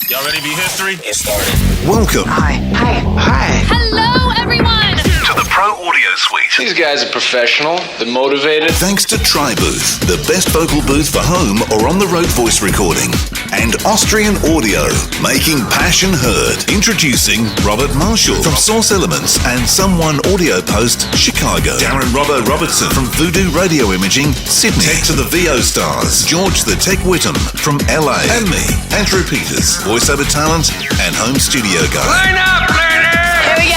Y'all ready to be history? Get started. Welcome. Hi. Hello, everyone. To the Pro Audio Suite. These guys are professional. They're motivated. Thanks to TriBooth, the best vocal booth for home or on-the-road voice recording. And Austrian Audio, making passion heard. Introducing Robert Marshall from Source Elements and Someone Audio Post, Chicago. Darren Robbo Robertson from Voodoo Radio Imaging, Sydney. Tech to the VO stars, George the Tech Whittam from LA. And me, Andrew Peters, voiceover talent and home studio guy. Line up, learner! Here we go.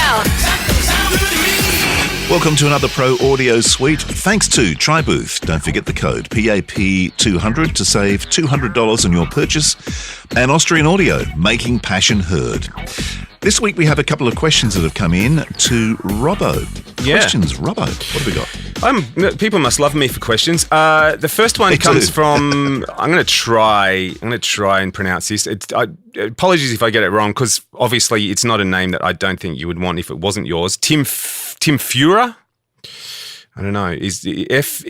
Welcome to another Pro Audio Suite. Thanks to TriBooth. Don't forget the code PAP200 to save $200 on your purchase. And Austrian Audio, making passion heard. This week we have a couple of questions that have come in to Robbo. Yeah. Questions, Robbo. What have we got? People must love me for questions. The first one comes from. I'm going to try and pronounce this. Apologies if I get it wrong, because obviously it's not a name that I don't think you would want if it wasn't yours. Tim Fuhrer. I don't know. Is F-E-U-E-R-E-R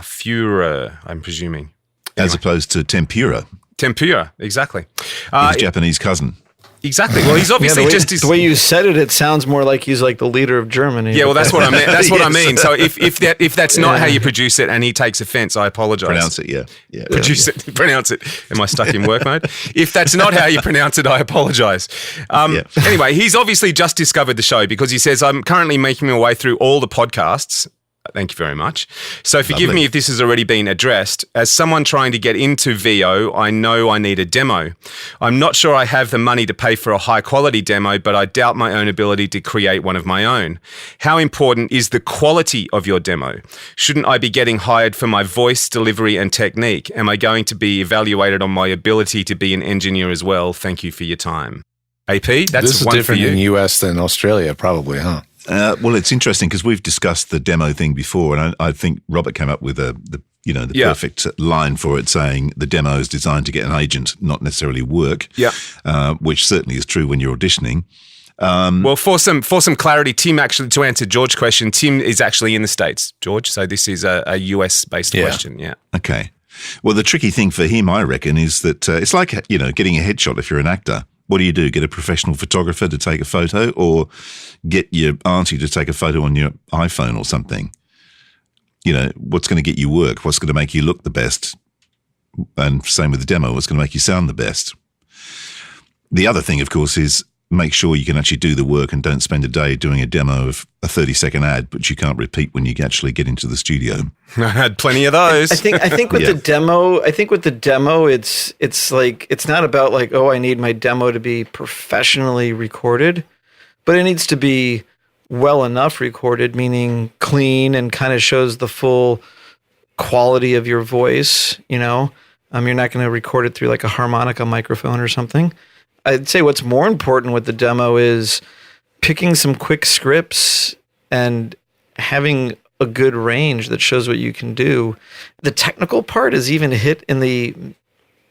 Fuhrer? I'm presuming. As opposed to tempura. Tempura, exactly. His Japanese cousin. Exactly. Well, he's obviously the way you said it, it sounds more like he's like the leader of Germany. Yeah, well, that's what I meant. That's what I Yes. mean. So if that's not how you produce it, and he takes offence, I apologise. Pronounce it, yeah. Pronounce it. Am I stuck in work mode? If that's not how you pronounce it, I apologise. Anyway, he's obviously just discovered the show because he says, I'm currently making my way through all the podcasts. Thank you very much. So forgive me if this has already been addressed. As someone trying to get into VO, I know I need a demo. I'm not sure I have the money to pay for a high quality demo, but I doubt my own ability to create one of my own. How important is the quality of your demo? Shouldn't I be getting hired for my voice, delivery, and technique? Am I going to be evaluated on my ability to be an engineer as well? Thank you for your time. AP, that's this is one different for you. in US than Australia, probably, huh? Well, it's interesting because we've discussed the demo thing before, and I think Robert came up with the perfect line for it, saying the demo is designed to get an agent, not necessarily work. Yeah, which certainly is true when you're auditioning. Well, for some clarity, Tim actually, to answer George's question, Tim is actually in the States, George. So this is a US based question. Yeah. Okay. Well, the tricky thing for him, I reckon, is that it's like getting a headshot if you're an actor. What do you do? Get a professional photographer to take a photo, or get your auntie to take a photo on your iPhone or something? What's going to get you work? What's going to make you look the best? And same with the demo. What's going to make you sound the best? The other thing, of course, is make sure you can actually do the work and don't spend a day doing a demo of a 30-second ad, which you can't repeat when you actually get into the studio. I had plenty of those. I think with the demo, it's like, it's not about like, oh, I need my demo to be professionally recorded, but it needs to be well enough recorded, meaning clean and kind of shows the full quality of your voice. You're not going to record it through like a harmonica microphone or something. I'd say what's more important with the demo is picking some quick scripts and having a good range that shows what you can do. The technical part is even hit in the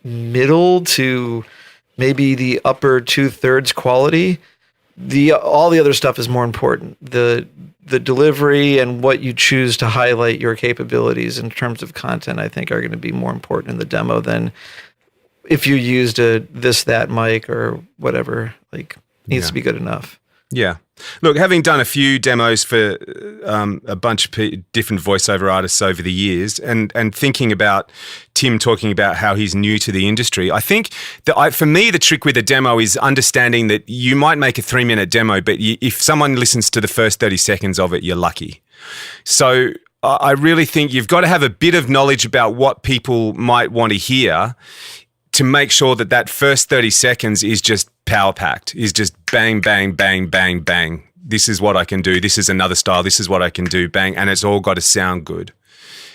middle to maybe the upper 2/3 quality. All the other stuff is more important. The delivery and what you choose to highlight your capabilities in terms of content, I think, are going to be more important in the demo than if you used a that mic or whatever. Needs to be good enough. Yeah. Look, having done a few demos for a bunch of different voiceover artists over the years, and thinking about Tim talking about how he's new to the industry, I think that for me, the trick with a demo is understanding that you might make a 3-minute demo, but if someone listens to the first 30 seconds of it, you're lucky. So I really think you've got to have a bit of knowledge about what people might want to hear to make sure that first 30 seconds is just power-packed, is just bang, bang, bang, bang, bang. This is what I can do. This is another style. This is what I can do. Bang. And it's all got to sound good.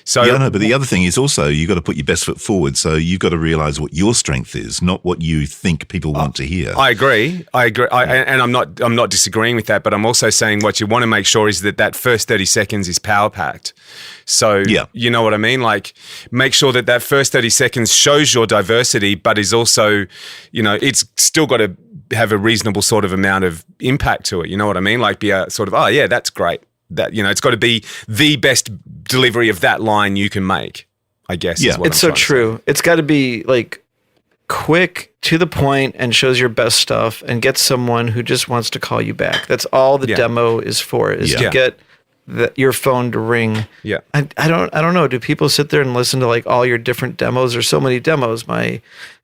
So, yeah, no, but the other thing is also you've got to put your best foot forward. So you've got to realize what your strength is, not what you think people want to hear. I agree. And I'm not disagreeing with that, but I'm also saying what you want to make sure is that first 30 seconds is power packed. So, You know what I mean? Like, make sure that first 30 seconds shows your diversity, but is also, it's still got to have a reasonable sort of amount of impact to it. You know what I mean? Like, be a sort of, oh yeah, that's great. That, it's got to be the best delivery of that line you can make, I guess. Yeah, it's so true. It's got to be like quick, to the point, and shows your best stuff, and get someone who just wants to call you back. That's all the demo is for, is to get your phone to ring. Yeah. I don't know. Do people sit there and listen to like all your different demos? There's so many demos. My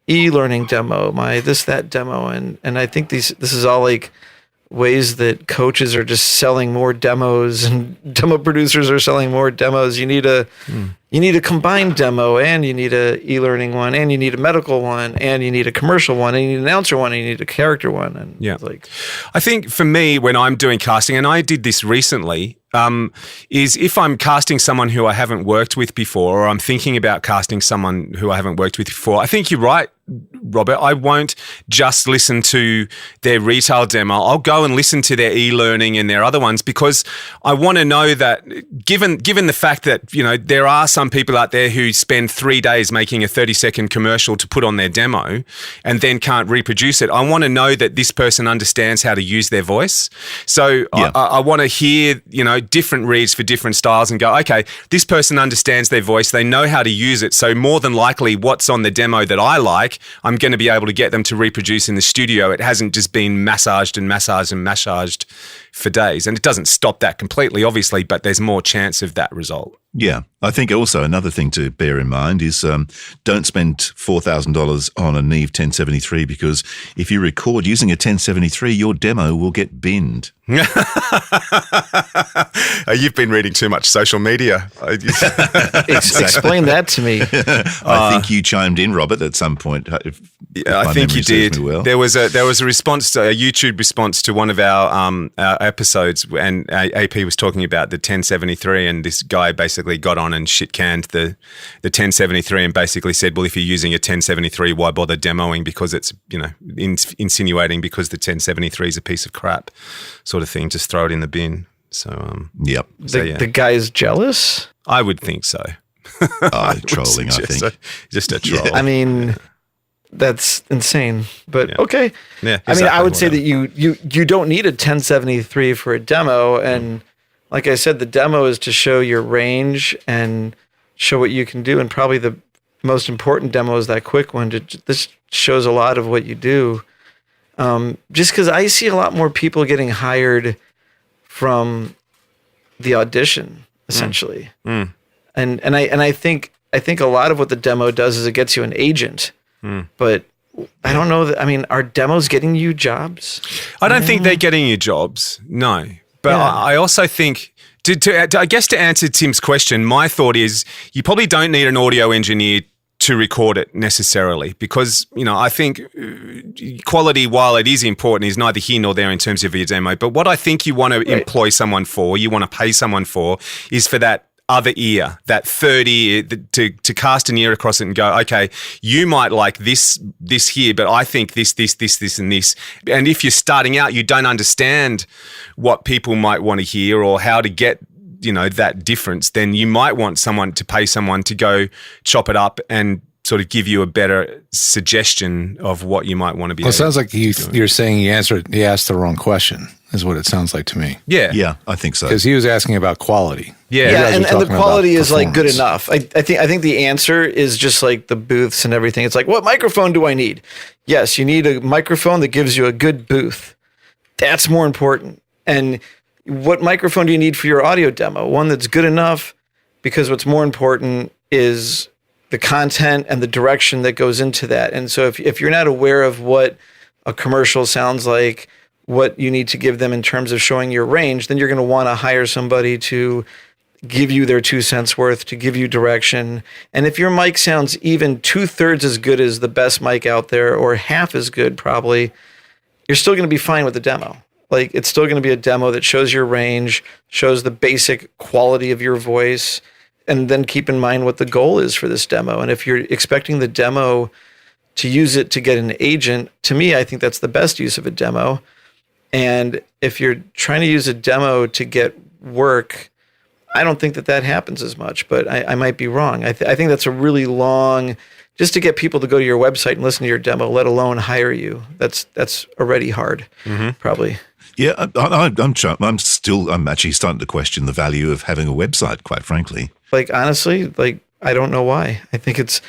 e-learning demo, my this, that demo. And I think this is all like ways that coaches are just selling more demos, and demo producers are selling more demos. You need a combined demo, and you need a e-learning one, and you need a medical one, and you need a commercial one, and you need an announcer one, and you need a character one. And I think for me, when I'm doing casting, and I did this recently, is if I'm casting someone who I haven't worked with before, or I'm thinking about casting someone who I haven't worked with before, I think you're right, Robert. I won't just listen to their retail demo. I'll go and listen to their e-learning and their other ones, because I want to know that given the fact that, there are some people out there who spend 3 days making a 30-second commercial to put on their demo and then can't reproduce it. I want to know that this person understands how to use their voice. So I want to hear, different reads for different styles and go, okay, this person understands their voice. They know how to use it. So more than likely what's on the demo that I like, I'm going to be able to get them to reproduce in the studio. It hasn't just been massaged for days. And it doesn't stop that completely, obviously, but there's more chance of that result. Yeah. I think also another thing to bear in mind is don't spend $4,000 on a Neve 1073, because if you record using a 1073, your demo will get binned. You've been reading too much social media. Explain that to me. I think you chimed in, Robert, at some point. I think you did. Well. There was a response, a YouTube response to one of our episodes, and AP was talking about the 1073, and this guy basically got on and shit canned the 1073 and basically said, well, if you're using a 1073, why bother demoing? Because it's, insinuating because the 1073 is a piece of crap, sort of thing. Just throw it in the bin. So, yep. The guy's jealous? I would think so. Trolling, I think. Just a troll. Yeah, I mean, that's insane. But okay. Yeah. I mean, I would say that you don't need a 1073 for a demo. And like I said, the demo is to show your range and show what you can do. And probably the most important demo is that quick one. This shows a lot of what you do. Just because I see a lot more people getting hired from the audition, essentially. And I think a lot of what the demo does is it gets you an agent. But I don't know that. I mean, are demos getting you jobs? I don't think they're getting you jobs. No, but I also think I guess to answer Tim's question, my thought is you probably don't need an audio engineer to record it necessarily, because, I think quality, while it is important, is neither here nor there in terms of your demo. But what I think you want to employ someone for, you want to pay someone for, is for that other ear, that third ear, to cast an ear across it and go, okay, you might like this here, but I think this, and this. And if you're starting out, you don't understand what people might want to hear or how to get that difference, then you might want to pay someone to go chop it up and sort of give you a better suggestion of what you might want to be. Well, it sounds like you're saying he asked the wrong question, is what it sounds like to me. Yeah, I think so. Because he was asking about quality. Yeah, and the quality is like good enough. I think the answer is just like the booths and everything. It's like, what microphone do I need? Yes, you need a microphone that gives you a good booth. That's more important. And what microphone do you need for your audio demo? One that's good enough, because what's more important is the content and the direction that goes into that. And so if you're not aware of what a commercial sounds like, what you need to give them in terms of showing your range, then you're going to want to hire somebody to give you their 2 cents worth, to give you direction. And if your mic sounds even 2/3 as good as the best mic out there, or half as good probably, you're still going to be fine with the demo. Like, it's still going to be a demo that shows your range, shows the basic quality of your voice, and then keep in mind what the goal is for this demo. And if you're expecting the demo to use it to get an agent, to me, I think that's the best use of a demo. And if you're trying to use a demo to get work, I don't think that happens as much, but I might be wrong. I think that's a really long, just to get people to go to your website and listen to your demo, let alone hire you. That's already hard, probably. Yeah, I'm actually starting to question the value of having a website, quite frankly. Like, honestly, like, I don't know why. I think it's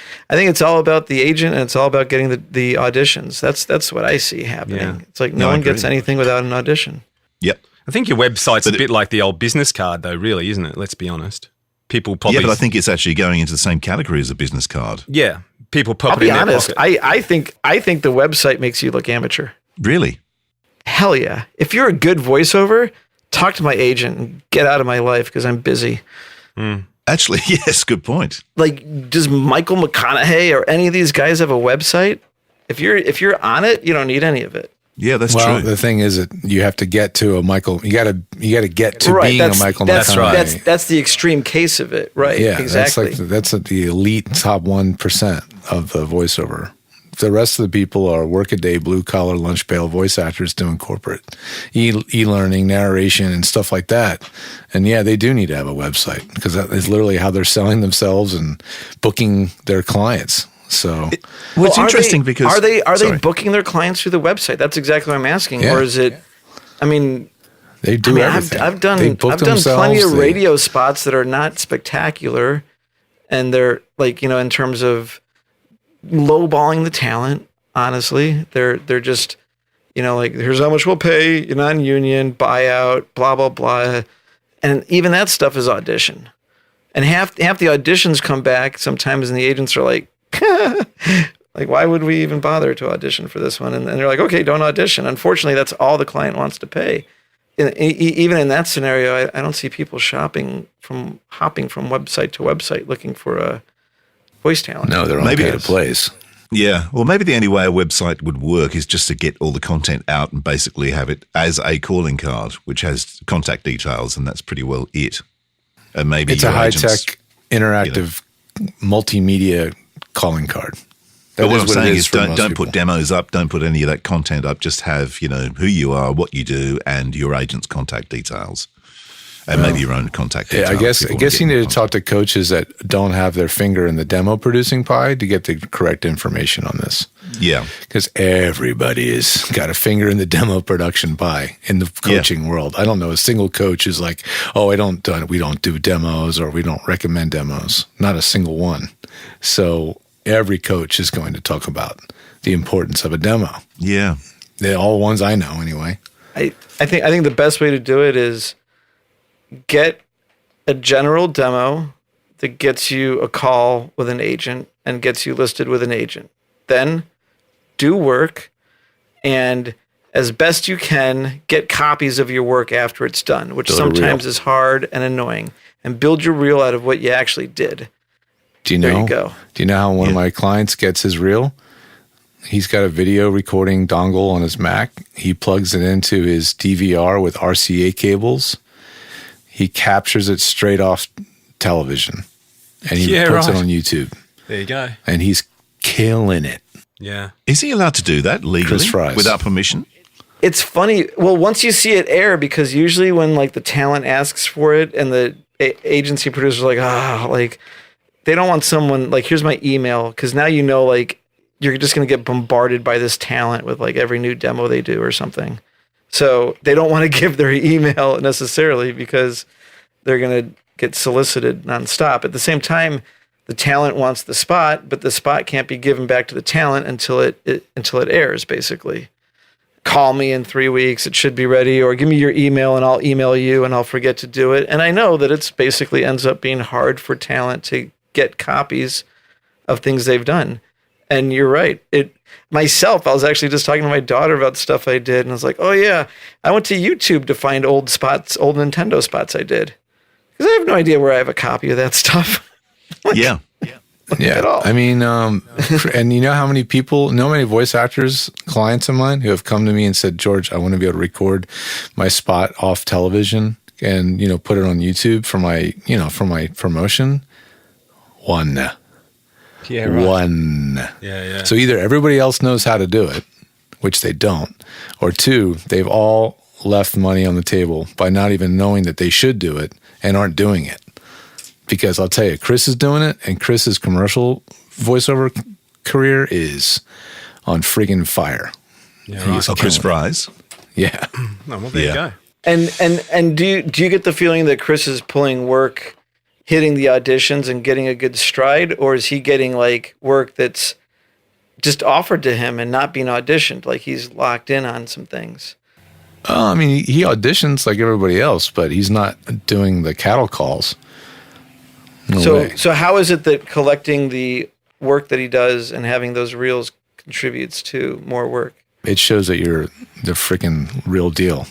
all about the agent, and it's all about getting the auditions. That's what I see happening. Yeah. It's like no one gets anything without an audition. Yep. I think your website's a bit like the old business card, though, really, isn't it? Let's be honest. People probably... Yeah, but I think it's actually going into the same category as a business card. Yeah. People pop I'll it be in their honest. pocket. I think the website makes you look amateur. Really? Hell yeah. If you're a good voiceover, talk to my agent and get out of my life because I'm busy. Actually, yes, good point. Like, does Michael McConaughey or any of these guys have a website? If you're on it, you don't need any of it. Yeah, that's Well, true. the thing is that you have to get to a Michael. You got to get to Right, being a Michael that's McConaughey. right. That's the extreme case of it, right? Yeah, exactly. That's the elite top 1% of the voiceover. The rest of the people are workaday, blue collar, lunch pail voice actors doing corporate e-learning, narration, and stuff like that. And yeah, they do need to have a website because that is literally how they're selling themselves and booking their clients. So Well, it's are interesting they, because... are they Sorry. booking their clients through the website? That's exactly what I'm asking. Yeah. Or is it? I mean, they do everything. I've done They book plenty of themselves, radio spots that are not spectacular, and they're like, in terms of lowballing the talent. Honestly, they're just, like, here's how much we'll pay, you're non-union, buyout, blah blah blah, and even that stuff is audition, and half the auditions come back sometimes, and the agents are like, like, why would we even bother to audition for this one? And they're like, okay, don't audition. Unfortunately, that's all the client wants to pay. Even in that scenario, I don't see people hopping from website to website looking for a voice talent. No, they're Maybe okay to it's- place. Yeah, well, maybe the only way a website would work is just to get all the content out and basically have it as a calling card, which has contact details, and that's pretty well it. And maybe It's a your high agents- tech, interactive, multimedia calling card. But what is I'm it saying is is for don't most put people. demos up, don't put any of that content up. Just have, who you are, what you do, and your agent's contact details. And maybe your own contact Yeah, details. I guess if you wanna get in need to contact. talk to coaches that don't have their finger in the demo producing pie to get the correct information on this. Yeah. Because everybody has got a finger in the demo production pie in the coaching world. I don't know a single coach who's like, oh, we don't do demos or we don't recommend demos. Not a single one. So every coach is going to talk about the importance of a demo. Yeah. They're all ones I know anyway. I think the best way to do it is get a general demo that gets you a call with an agent and gets you listed with an agent. Then do work, and as best you can, get copies of your work after it's done, which Build a sometimes reel. is hard and annoying, and build your reel out of what you actually did. Do you There know? you go. Do you know how one of my clients gets his reel? He's got a video recording dongle on his Mac. He plugs it into his DVR with RCA cables. He captures it straight off television, and he puts it on YouTube. There you go. And he's killing it. Yeah. Is he allowed to do that legally Chris Fries. without permission? It's funny. Well, once you see it air, because usually when like the talent asks for it and the agency producer's like, they don't want someone like, here's my email. Cause now, like you're just going to get bombarded by this talent with like every new demo they do or something. So they don't want to give their email necessarily because they're going to get solicited nonstop. At the same time, the talent wants the spot, but the spot can't be given back to the talent until it airs, basically. Call me in 3 weeks, it should be ready, or give me your email and I'll email you and I'll forget to do it. And I know that it's basically ends up being hard for talent to get copies of things they've done. And you're right. Myself, I was actually just talking to my daughter about stuff I did, and I was like, oh yeah, I went to YouTube to find old Nintendo spots I did. Because I have no idea where I have a copy of that stuff. Yeah. Yeah. at all. I mean, and you know how many voice actors, clients of mine who have come to me and said, George, I want to be able to record my spot off television and, put it on YouTube for my promotion. One. Yeah, right. One. Yeah. So either everybody else knows how to do it, which they don't, or two, they've all left money on the table by not even knowing that they should do it and aren't doing it. Because I'll tell you, Chris is doing it, and Chris's commercial voiceover career is on friggin' fire. Yeah, And he's Oh, Chris killing Fries. it. Yeah. Oh, well, there Yeah. you go. And do you get the feeling that Chris is pulling work hitting the auditions and getting a good stride, or is he getting like work that's just offered to him and not being auditioned? Like he's locked in on some things. I mean, he auditions like everybody else, but he's not doing the cattle calls. No way. So how is it that collecting the work that he does and having those reels contributes to more work? It shows that you're the freaking real deal.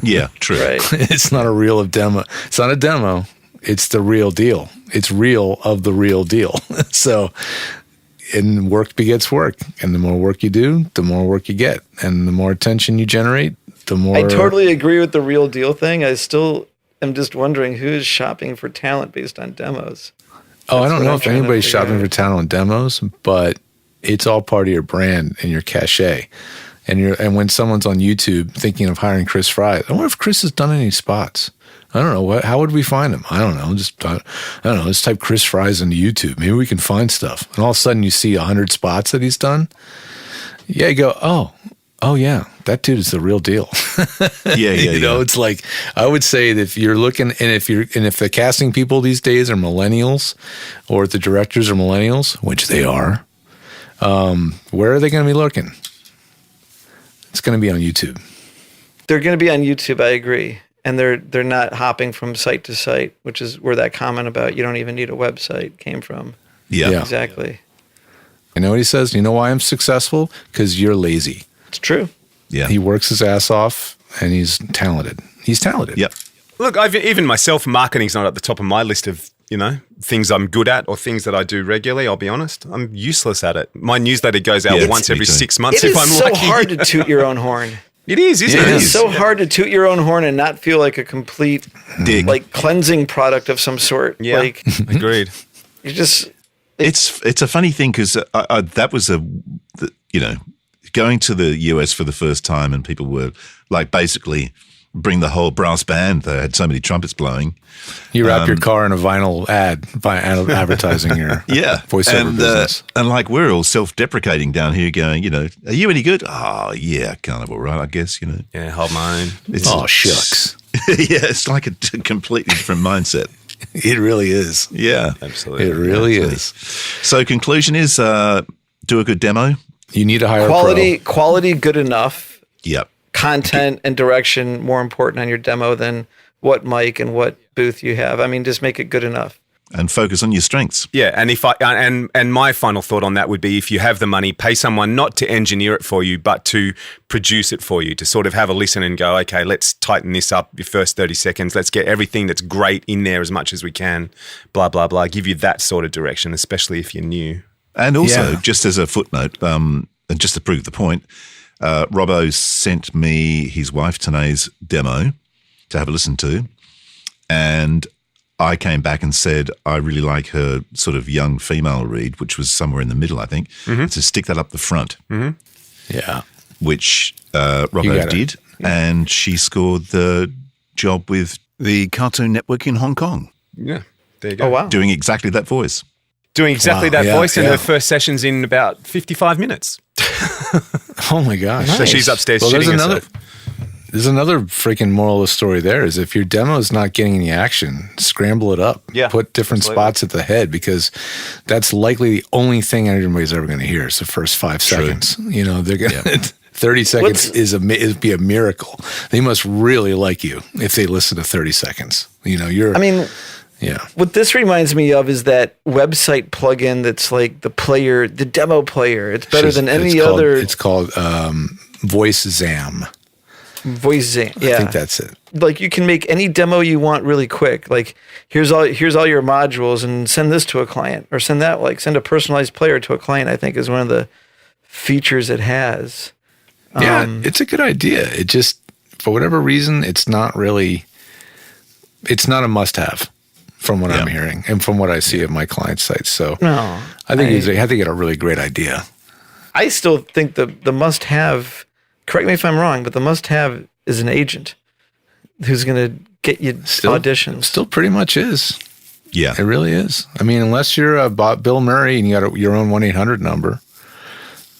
Yeah, true. Right. It's not a reel of demo. It's not a demo. It's the real deal. It's real of the real deal. So, and work begets work. And the more work you do, the more work you get. And the more attention you generate, the more... I totally agree with the real deal thing. I still am just wondering who is shopping for talent based on demos. I don't what know I'm if trying to anybody's figure shopping out. for talent on demos, but it's all part of your brand and your cachet. And when someone's on YouTube thinking of hiring Chris Fry, I wonder if Chris has done any spots. I don't know. How would we find him? I don't know. I don't know. Let's type Chris Fry's into YouTube. Maybe we can find stuff. And all of a sudden you see 100 spots that he's done. Yeah, you go, oh yeah, that dude is the real deal. Yeah, You know, it's like, I would say that if you're looking, and if the casting people these days are millennials, or if the directors are millennials, which they are, where are they going to be looking? It's going to be on YouTube. They're going to be on YouTube, I agree. And they're not hopping from site to site, which is where that comment about you don't even need a website came from. Yeah. Yeah. Exactly. You know what he says? You know why I'm successful? Because you're lazy. It's true. Yeah. He works his ass off, and he's talented. He's talented. Yep. Look, even myself, marketing's not at the top of my list of, things I'm good at or things that I do regularly. I'll be honest. I'm useless at it. My newsletter goes out Yeah, once me every too. 6 months It if is I'm so lucky. hard to toot your own horn. It is, isn't Yeah, it? it It's is. so hard to toot your own horn and not feel like a complete Dig. like cleansing product of some sort. Yeah, Like agreed. you just It's a funny thing because that was going to the US for the first time, and people were like basically bring the whole brass band. They had so many trumpets blowing. You wrap your car in a vinyl ad by advertising your voiceover business. And like we're all self-deprecating down here, going, are you any good? Oh yeah, kind of all right, I guess. Yeah, hold my own. Oh, shucks. Yeah, it's like a completely different mindset. It really is. Yeah, Absolutely. It really Absolutely. is. So conclusion is, do a good demo. You need to hire quality good enough. Yep. Content and direction more important on your demo than what mic and what booth you have. I mean, just make it good enough. And focus on your strengths. Yeah, and if and my final thought on that would be, if you have the money, pay someone not to engineer it for you, but to produce it for you, to sort of have a listen and go, okay, let's tighten this up your first 30 seconds. Let's get everything that's great in there as much as we can, blah, blah, blah. Give you that sort of direction, especially if you're new. And also, Yeah. just as a footnote, and just to prove the point, Robbo sent me his wife Tanae's demo to have a listen to, and I came back and said I really like her sort of young female read, which was somewhere in the middle, I think. To stick that up the front, Yeah. which You Robbo got it. did, and she scored the job with the Cartoon Network in Hong Kong, Yeah, there you go. Oh wow. doing exactly that voice. Doing exactly Wow, that yeah, voice, and yeah. her first session's in about 55 minutes. Oh my gosh. So she's upstairs Well, shitting herself. There's another freaking moral of the story there is if your demo is not getting any action, scramble it up. Yeah, Put different absolutely. spots at the head, because that's likely the only thing anybody's ever going to hear is the first 5 seconds. They're going to 30 seconds is be a miracle. They must really like you if they listen to 30 seconds. Yeah. What this reminds me of is that website plugin that's like the demo player. It's better than any other It's called Voice Zam. voice. Yeah. I think that's it. Like you can make any demo you want really quick. Like here's all your modules and send this to a client, or send a personalized player to a client. I think is one of the features it has. Yeah, it's a good idea. It just, for whatever reason, it's not a must-have from what I'm hearing and from what I see at my client sites. So No, I think it's a really great idea. I still think the must have. Correct me if I'm wrong, but the must have is an agent who's going to get you auditions. Still pretty much is. Yeah. It really is. I mean, unless you're Bill Murray and you got your own 1-800 number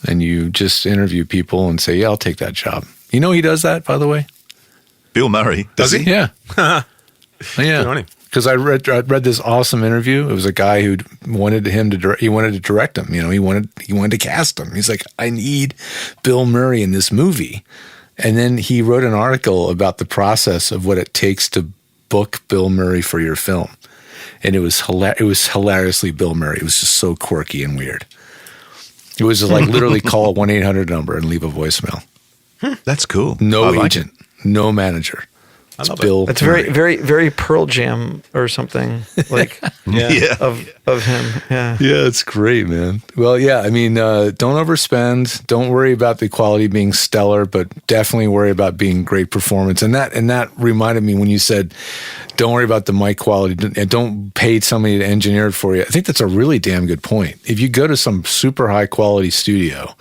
and you just interview people and say, yeah, I'll take that job. You know he does that, by the way? Bill Murray. Does he? Yeah. Yeah. Good on him. because I read this awesome interview. It was a guy who wanted him to direct. He wanted to direct him. You know, he wanted to cast him. He's like, I need Bill Murray in this movie. And then he wrote an article about the process of what it takes to book Bill Murray for your film. And it was hilariously Bill Murray. It was just so quirky and weird. It was just like literally call a 1-800 number and leave a voicemail. That's cool. No I agent, no manager. I love Bill It's Murray. very, very, very Pearl Jam or something like Yeah. of him. Yeah. Yeah, it's great, man. Well, yeah, I mean, don't overspend. Don't worry about the quality being stellar, but definitely worry about being great performance. And that reminded me when you said, don't worry about the mic quality and don't pay somebody to engineer it for you. I think that's a really damn good point. If you go to some super high quality studio,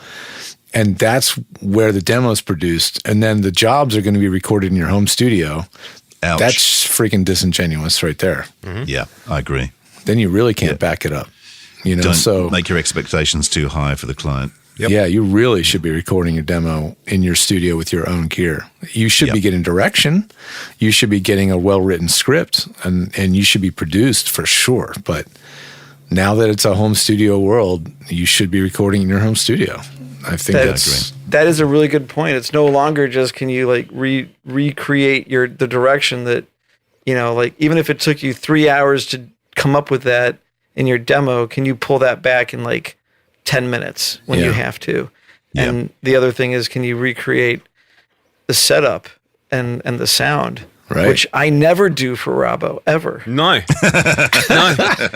and that's where the demo's produced, and then the jobs are going to be recorded in your home studio. Ouch. That's freaking disingenuous right there. Yeah, I agree. Then you really can't back it up. You know, Don't so make your expectations too high for the client. yeah, you really should be recording your demo in your studio with your own gear. You should be getting direction. You should be getting a well-written script, and you should be produced for sure. But now that it's a home studio world, you should be recording in your home studio. I think that is a really good point. It's no longer just can you like recreate the direction that, you know, like even if it took you 3 hours to come up with that in your demo, can you pull that back in like 10 minutes when you have to? And the other thing is, can you recreate the setup and the sound? Right. Which I never do for Robbo, ever. No.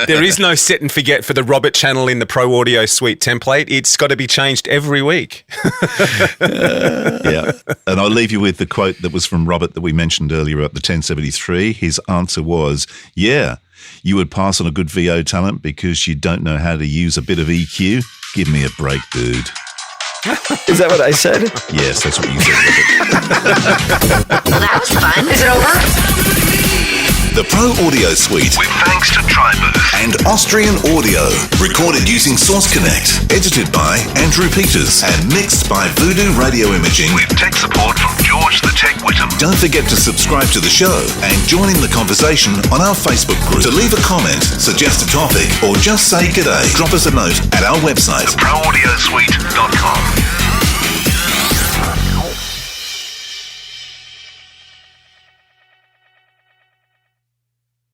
There is no set and forget for the Robert channel in the Pro Audio Suite template. It's got to be changed every week. Yeah. And I'll leave you with the quote that was from Robert that we mentioned earlier at the 1073. His answer was, yeah, you would pass on a good VO talent because you don't know how to use a bit of EQ. Give me a break, dude. Is that what I said? Yes, that's what you said, Robert. Well, that was fun. Is it over? The Pro Audio Suite, with thanks to TriBooth and Austrian Audio. Recorded using Source Connect. Edited by Andrew Peters and mixed by Voodoo Radio Imaging. With tech support from George the Tech Whittam. Don't forget to subscribe to the show and join in the conversation on our Facebook group. To leave a comment, suggest a topic, or just say g'day, drop us a note at our website, theproaudiosuite.com.